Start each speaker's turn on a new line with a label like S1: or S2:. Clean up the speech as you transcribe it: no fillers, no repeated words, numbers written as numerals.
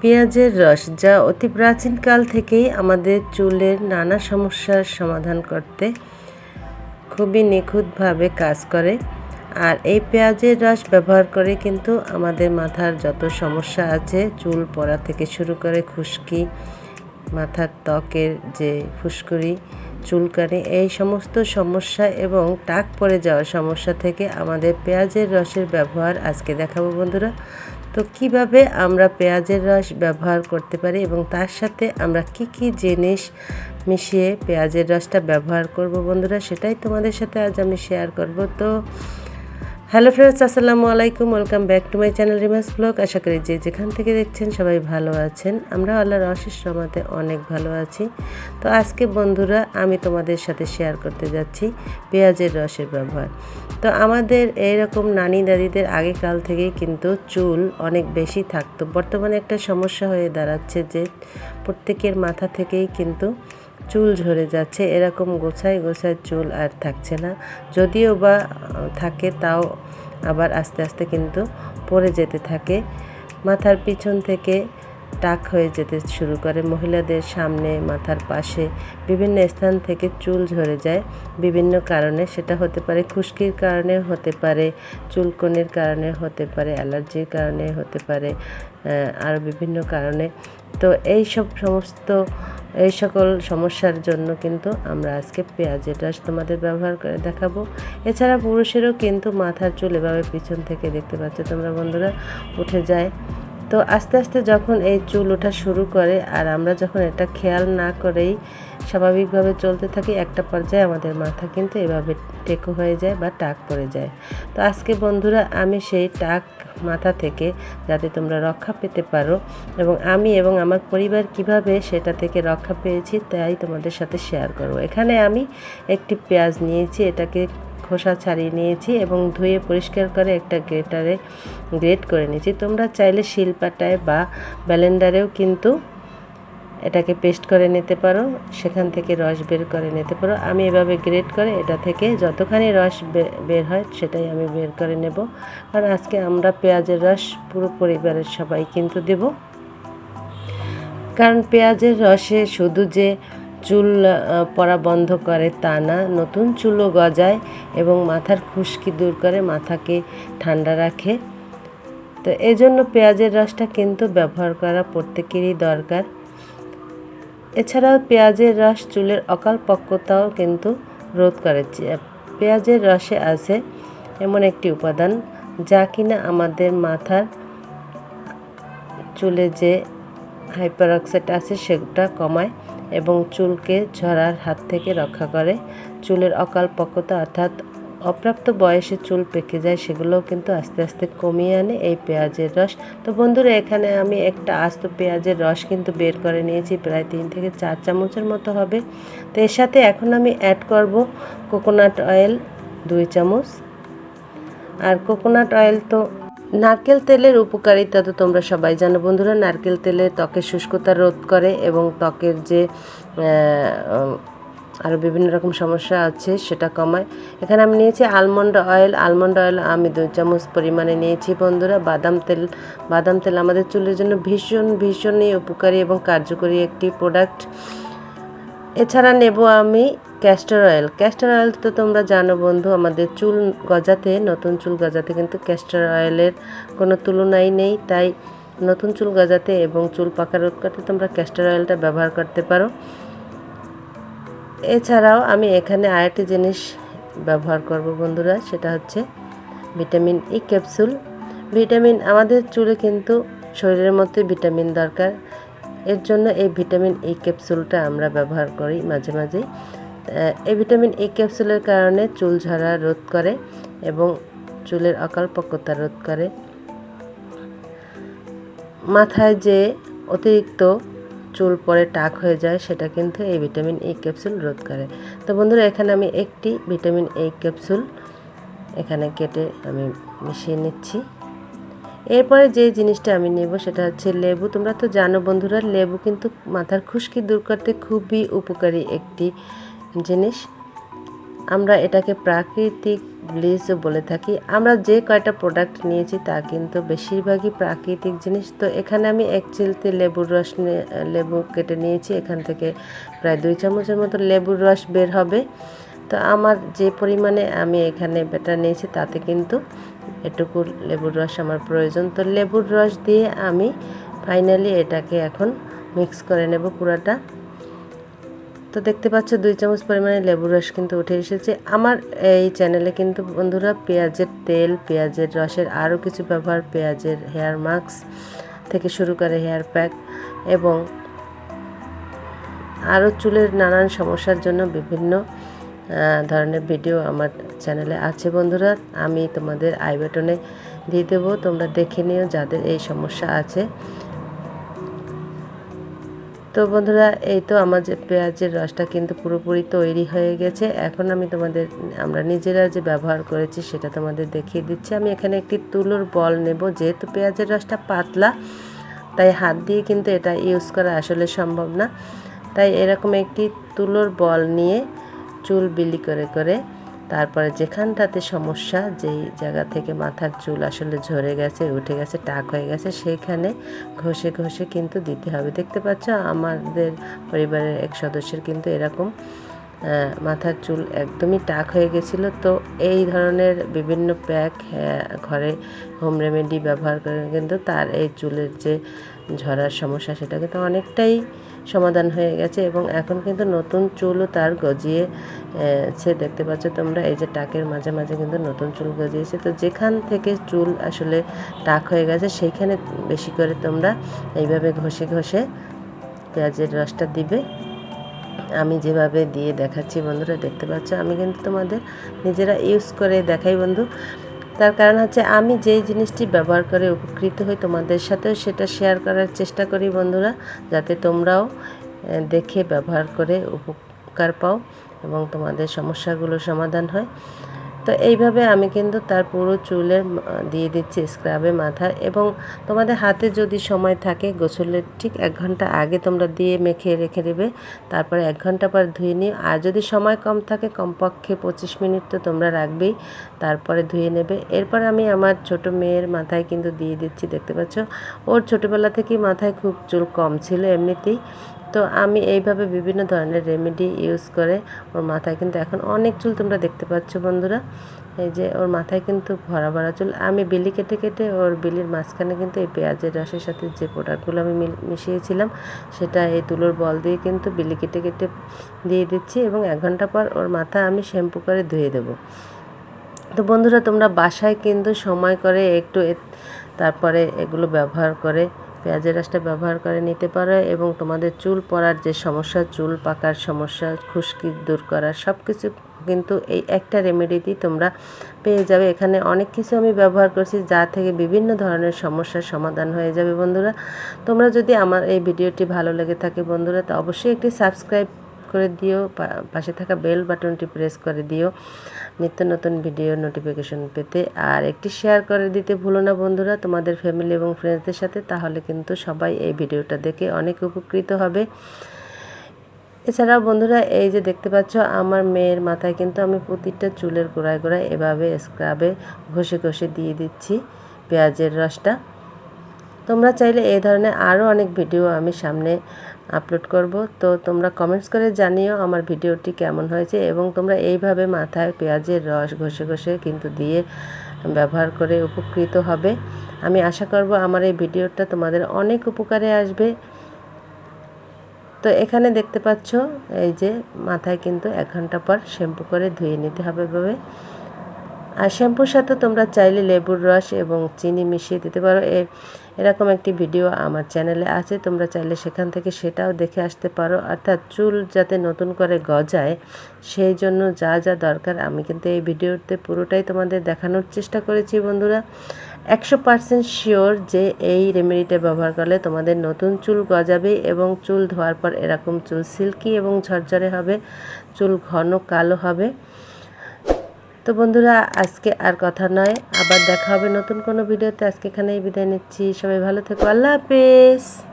S1: পেঁয়াজের রস, যা অতি প্রাচীনকাল থেকেই আমাদের চুলের নানা সমস্যার সমাধান করতে খুবই নিখুঁতভাবে কাজ করে। আর এই পেঁয়াজের রস ব্যবহার করে কিন্তু আমাদের মাথার যত সমস্যা আছে, চুল পড়া থেকে শুরু করে খুশকি, মাথার ত্বকের যে ফুসকুড়ি, চুলকানি, এই সমস্ত সমস্যা এবং টাক পড়ে যাওয়ার সমস্যা থেকে আমাদের পেঁয়াজের রসের ব্যবহার আজকে দেখাবো বন্ধুরা। তো কিভাবে আমরা পেঁয়াজের রস ব্যবহার করতে পারি এবং তার সাথে আমরা কি কি জিনিস মিশিয়ে পেঁয়াজের রসটা ব্যবহার করব বন্ধুরা, সেটাই তোমাদের সাথে আজ আমি শেয়ার করব। তো হ্যালো ফ্রেন্ডস, আসসালামু আলাইকুম, welcome back to my channel Rima's blog. আশা করি যে যেখান থেকে দেখছেন সবাই ভালো আছেন। আমরা আল্লাহর অশেষ রহমতে অনেক ভালো আছি। তো আজকে বন্ধুরা আমি তোমাদের সাথে শেয়ার করতে যাচ্ছি পেঁয়াজের রসের ব্যবহার। তো আমাদের এইরকম নানি দাদিদের আগেকাল থেকেই কিন্তু চুল অনেক বেশি থাকতো। বর্তমানে একটা সমস্যা হয়ে দাঁড়াচ্ছে যে প্রত্যেকের মাথা থেকেই কিন্তু চুল ঝরে যাচ্ছে, এরকম গোছায় গোছায় চুল আর থাকছে না। যদিও বা থাকে তাও আবার আস্তে আস্তে কিন্তু পড়ে যেতে থাকে। মাথার পিছন থেকে টাক হয়ে যেতে শুরু করে, মহিলাদের সামনে, মাথার পাশে বিভিন্ন স্থান থেকে চুল ঝরে যায় বিভিন্ন কারণে। সেটা হতে পারে খুশকির কারণে, হতে পারে চুলকনির কারণে, হতে পারে অ্যালার্জির কারণে, হতে পারে আর বিভিন্ন কারণে। তো এই সকল সমস্যার জন্য কিন্তু আমরা আজকে পেঁয়াজের রস তোমাদের ব্যবহার করে দেখাবো। এছাড়া পুরুষেরও কিন্তু মাথার চুল এভাবে পিছন থেকে দেখতে পাচ্ছ তোমরা বন্ধুরা উঠে যায়। তো আস্তে আস্তে যখন এই চুল ওঠা শুরু করে আর আমরা যখন এটা খেয়াল না করেই স্বাভাবিকভাবে চলতে থাকি, একটা পর্যায়ে আমাদের মাথা কিন্তু এভাবে টেকো হয়ে যায় বা টাক পড়ে যায়। তো আজকে বন্ধুরা আমি সেই টাক মাথা থেকে যাতে তোমরা রক্ষা পেতে পারো এবং আমি এবং আমার পরিবার কিভাবে সেটা থেকে রক্ষা পেয়েছি তাই তোমাদের সাথে শেয়ার করব। এখানে আমি একটি পেঁয়াজ নিয়েছি, এটাকে খোসা ছাড়িয়ে নিয়েছি এবং ধুয়ে পরিষ্কার করে একটা গ্রেটারে গ্রেট করে নিয়েছি। তোমরা চাইলে শিলপাটায় বা ব্লেন্ডারেও কিন্তু এটাকে পেস্ট করে নিতে পারো, সেখান থেকে রস বের করে নিতে পারো। আমি এভাবে গ্রেট করে এটা থেকে যতখানি রস বের হয় সেটাই আমি বের করে নেব, কারণ আজকে আমরা পেঁয়াজের রস পুরো পরিবারের সবাই কিন্তু দেব। কারণ পেঁয়াজের রসে শুধু যে চুল পড়া বন্ধ করে তা না, নতুন চুলও গজায় এবং মাথার খুশকি দূর করে, মাথাকে ঠান্ডা রাখে। তো এই জন্য পেঁয়াজের রসটা কিন্তু ব্যবহার করা প্রত্যেকেরই দরকার। এছাড়াও পেঁয়াজের রস চুলের অকালপক্বতাও কিন্তু রোধ করে। পেঁয়াজের রসে আছে এমন একটি উপাদান যা কিনা আমাদের মাথার চুলে যে হাইপার অক্সাইড আছে সেটা কমায় এবং চুলকে ঝরার হাত থেকে রক্ষা করে। চুলের অকালপক্বতা অর্থাৎ অপ্রাপ্ত বয়সে চুল পেকে যায়, সেগুলোও কিন্তু আস্তে আস্তে কমিয়ে আনে এই পেঁয়াজের রস। তো বন্ধুরা এখানে আমি একটা আস্ত পেঁয়াজের রস কিন্তু বের করে নিয়েছি, প্রায় 3 থেকে 4 চামচের মতো হবে। তো এর সাথে এখন আমি অ্যাড করব কোকোনাট অয়েল 2 চামচ। আর কোকোনাট অয়েল তো নারকেল তেলের উপকারিতা তো তোমরা সবাই জানো বন্ধুরা। নারকেল তেলে ত্বকের শুষ্কতা রোধ করে এবং ত্বকের যে আরও বিভিন্ন রকম সমস্যা আছে সেটা কমায়। এখানে আমি নিয়েছি আলমন্ড অয়েল। আলমন্ড অয়েল আমি 2 চামচ পরিমাণে নিয়েছি বন্ধুরা। বাদাম তেল আমাদের চুলের জন্য ভীষণই উপকারী এবং কার্যকরী একটি প্রোডাক্ট। এছাড়া নেব আমি ক্যাস্টর অয়েল। ক্যাস্টর অয়েল তো তোমরা জানো বন্ধু, আমাদের চুল গজাতে, নতুন চুল গজাতে কিন্তু ক্যাস্টর অয়েলের কোনো তুলনাই নেই। তাই নতুন চুল গজাতে এবং চুল পাকা রোধ করতে তোমরা ক্যাস্টর অয়েলটা ব্যবহার করতে পারো। এছাড়াও আমি এখানে আরেকটি জিনিস ব্যবহার করব বন্ধুরা, সেটা হচ্ছে ভিটামিন ই ক্যাপসুল। আমাদের চুলে কিন্তু শরীরের মধ্যে ভিটামিন দরকার, এর জন্য এই ভিটামিন ই ক্যাপসুলটা আমরা ব্যবহার করি মাঝে মাঝেই। এই ভিটামিন ই ক্যাপসুলের কারণে চুল ঝরা রোধ করে এবং চুলের অকালপক্বতা রোধ করে। মাথায় যে অতিরিক্ত চুল পরে টাক হয়ে যায় সেটা কিন্তু এই ভিটামিন ই ক্যাপসুল রোধ করে। তো বন্ধুরা এখানে আমি একটি ভিটামিন ই ক্যাপসুল এখানে কেটে আমি মিশিয়ে নিচ্ছি। এরপরে যে জিনিসটা আমি নেব সেটা হচ্ছে লেবু। তোমরা তো জানো বন্ধুরা, লেবু কিন্তু মাথার খুশকি দূর করতে খুবই উপকারী একটি জিনিস। আমরা এটাকে প্রাকৃতিক ব্লিচও বলে থাকি। আমরা যে কয়টা প্রোডাক্ট নিয়েছি তা কিন্তু বেশিরভাগই প্রাকৃতিক জিনিস। তো এখানে আমি 1 চিলতে লেবুর রস লেবু কেটে নিয়েছি, এখান থেকে প্রায় 2 চামচের মতো লেবুর রস বের হবে। তো আমার যে পরিমাণে আমি এখানে ব্যাটার নিয়েছি তাতে কিন্তু এটুকু লেবুর রস আমার প্রয়োজন। তো লেবুর রস দিয়ে আমি ফাইনালি এটাকে এখন মিক্স করে নেব পুরাটা। তো দেখতে পাচ্ছ 2 চামচ পরিমাণে লেবুর রস কিন্তু উঠে এসেছে। আমার এই চ্যানেলে কিন্তু বন্ধুরা পেঁয়াজের তেল, পেঁয়াজের রসের আরও কিছু ব্যবহার, পেঁয়াজের হেয়ার মাস্ক থেকে শুরু করে হেয়ার প্যাক এবং আরও চুলের নানান সমস্যার জন্য বিভিন্ন ধরনের ভিডিও আমার চ্যানেলে আছে বন্ধুরা। আমি তোমাদের আই বাটনে দিয়ে দেবো, তোমরা দেখে নিও যাদের এই সমস্যা আছে। তো বন্ধুরা এই তো আমার যে পেঁয়াজের রসটা কিন্তু পুরোপুরি তৈরি হয়ে গেছে। এখন আমি আমরা নিজেরা যে ব্যবহার করেছি সেটা তোমাদের দেখিয়ে দিচ্ছি। আমি এখানে একটি তুলোর বল নেব। যেহেতু পেঁয়াজের রসটা পাতলা তাই হাত দিয়ে কিন্তু এটা ইউজ করা আসলে সম্ভব না, তাই এরকম একটি তুলোর বল নিয়ে চুল বিলি করে করে তারপরে যেখানটাতে সমস্যা, যেই জায়গা থেকে মাথার চুল আসলে ঝরে গেছে, উঠে গেছে, টাক হয়ে গেছে, সেইখানে ঘষে ঘষে কিন্তু দিতে হবে। দেখতে পাচ্ছ আমাদের পরিবারের এক সদস্যের কিন্তু এরকম মাথার চুল একদমই টাক হয়ে গেছিলো। তো এই ধরনের বিভিন্ন প্যাক ঘরে হোম রেমেডি ব্যবহার করে কিন্তু তার এই চুলের যে ঝরার সমস্যা সেটা কিন্তু অনেকটাই সমাধান হয়ে গেছে এবং এখন কিন্তু নতুন চুলও তার গজিয়েছে। দেখতে পাচ্ছ তোমরা এই যে টাকের মাঝে মাঝে কিন্তু নতুন চুল গজিয়েছে। তো যেখান থেকে চুল আসলে টাক হয়ে গেছে সেইখানে বেশি করে তোমরা এইভাবে ঘষে ঘষে পেঁয়াজের রসটা দিবে। আমি যেভাবে দিয়ে দেখাচ্ছি বন্ধুরা, দেখতে পাচ্ছ আমি কিন্তু তোমাদের নিজেরা ইউজ করে দেখাই বন্ধু। তার কারণ হচ্ছে আমি যেই জিনিসটি ব্যবহার করে উপকৃত হই তোমাদের সাথেও সেটা শেয়ার করার চেষ্টা করি বন্ধুরা, যাতে তোমরাও দেখে ব্যবহার করে উপকার পাও এবং তোমাদের সমস্যাগুলো সমাধান হয়। তো এইভাবে আমি কিন্তু তার পুরো চুলের দিয়ে দিচ্ছি স্ক্রাবে মাথায়, এবং তোমাদের হাতে যদি সময় থাকে গোসলের ঠিক 1 ঘন্টা আগে তোমরা দিয়ে মেখে রেখে দেবে, তারপরে 1 ঘন্টা পর ধুয়ে নিও। আর যদি সময় কম থাকে কমপক্ষে 25 মিনিট তো তোমরা রাখবেই, তারপরে ধুয়ে নেবে। এরপর আমি আমার ছোট মেয়ের মাথায় কিন্তু দিয়ে দিচ্ছি। দেখতে পাচ্ছ ওর ছোটোবেলা থেকেই মাথায় খুব চুল কম ছিল এমনিতেই। তো আমি এইভাবে বিভিন্ন ধরনের রেমেডি ইউজ করে ওর মাথায় কিন্তু এখন অনেক চুল তোমরা দেখতে পাচ্ছ বন্ধুরা। এই যে ওর মাথায় কিন্তু ভরা ভরা চুল। আমি বিলি কেটে কেটে ওর বিলির মাঝখানে কিন্তু এই পেঁয়াজের রসের সাথে যে প্রোডাক্টগুলো আমি মিশিয়েছিলাম সেটা এই তুলোর বল দিয়ে কিন্তু বিলি কেটে কেটে দিয়ে দিচ্ছি, এবং 1 ঘন্টা পর ওর মাথা আমি শ্যাম্পু করে ধুয়ে দেবো। তো বন্ধুরা তোমরা বাসায় কিন্তু সময় করে একটু তারপরে এগুলো ব্যবহার করে পেঁয়াজের রসটা ব্যবহার করে নিতে পারো, এবং তোমাদের চুল পড়ার যে সমস্যা, চুল পাকার সমস্যা, খুশকি দূর করার সব কিছু কিন্তু এই একটা রেমেডিতেই তোমরা পেয়ে যাবে। এখানে অনেক কিছু আমি ব্যবহার করছি যা থেকে বিভিন্ন ধরনের সমস্যার সমাধান হয়ে যাবে বন্ধুরা। তোমরা যদি আমার এই ভিডিওটি ভালো লেগে থাকে বন্ধুরা, তো অবশ্যই একটি সাবস্ক্রাইব করে দিও, পাশে থাকা বেল বাটনটি প্রেস করে দিও নিত্য নতুন ভিডিও নোটিফিকেশন পেতে, আর একটি শেয়ার করে দিতে ভুলো না বন্ধুরা তোমাদের ফ্যামিলি এবং ফ্রেন্ডসদের সাথে, তাহলে কিন্তু সবাই এই ভিডিওটা দেখে অনেক উপকৃত হবে। এছাড়াও বন্ধুরা এই যে দেখতে পাচ্ছ আমার মেয়ের মাথায় কিন্তু আমি প্রতিটা চুলের গোড়ায় গোড়ায় এভাবে স্ক্রাবে ঘষে ঘষে দিয়ে দিচ্ছি পেঁয়াজের রসটা। তোমরা চাইলে এই ধরনের আরও অনেক ভিডিও আমি সামনে আপলোড করব। তো তোমরা কমেন্টস করে জানিও আমার ভিডিওটি কেমন হয়েছে, এবং তোমরা এইভাবে মাথায় পেঁয়াজের রস ঘষে ঘষে কিন্তু দিয়ে ব্যবহার করে উপকৃত হবে। আমি আশা করব আমার এই ভিডিওটা তোমাদের অনেক উপকারে আসবে। তো এখানে দেখতে পাচ্ছ এই যে মাথায় কিন্তু 1 ঘন্টা পর শ্যাম্পু করে ধুয়ে নিতে হবে এভাবে। আর শ্যাম্পুর সাথে তোমরা চাইলে লেবুর রস এবং চিনি মিশিয়ে দিতে পারো। এরকম একটি ভিডিও আমার চ্যানেলে আছে, তোমরা চাইলে সেখান থেকে সেটাও দেখে আসতে পারো। অর্থাৎ চুল যাতে নতুন করে গজায় সেই জন্য যা যা দরকার আমি কিন্তু এই ভিডিওতে পুরোটাই তোমাদের দেখানোর চেষ্টা করেছি বন্ধুরা। 100% শিওর যে এই রেমেডিটা ব্যবহার করলে তোমাদের নতুন চুল গজাবে, এবং চুল ধোয়ার পর এরকম চুল সিল্কি এবং ঝরঝরে হবে, চুল ঘন কালো হবে। তো বন্ধুরা আজকে আর কথা নয়, আবার দেখা হবে নতুন কোনো ভিডিওতে। আজকে এখানেই বিদায় নিচ্ছি। সবাই ভালো থেকো, আল্লাহ হাফেজ।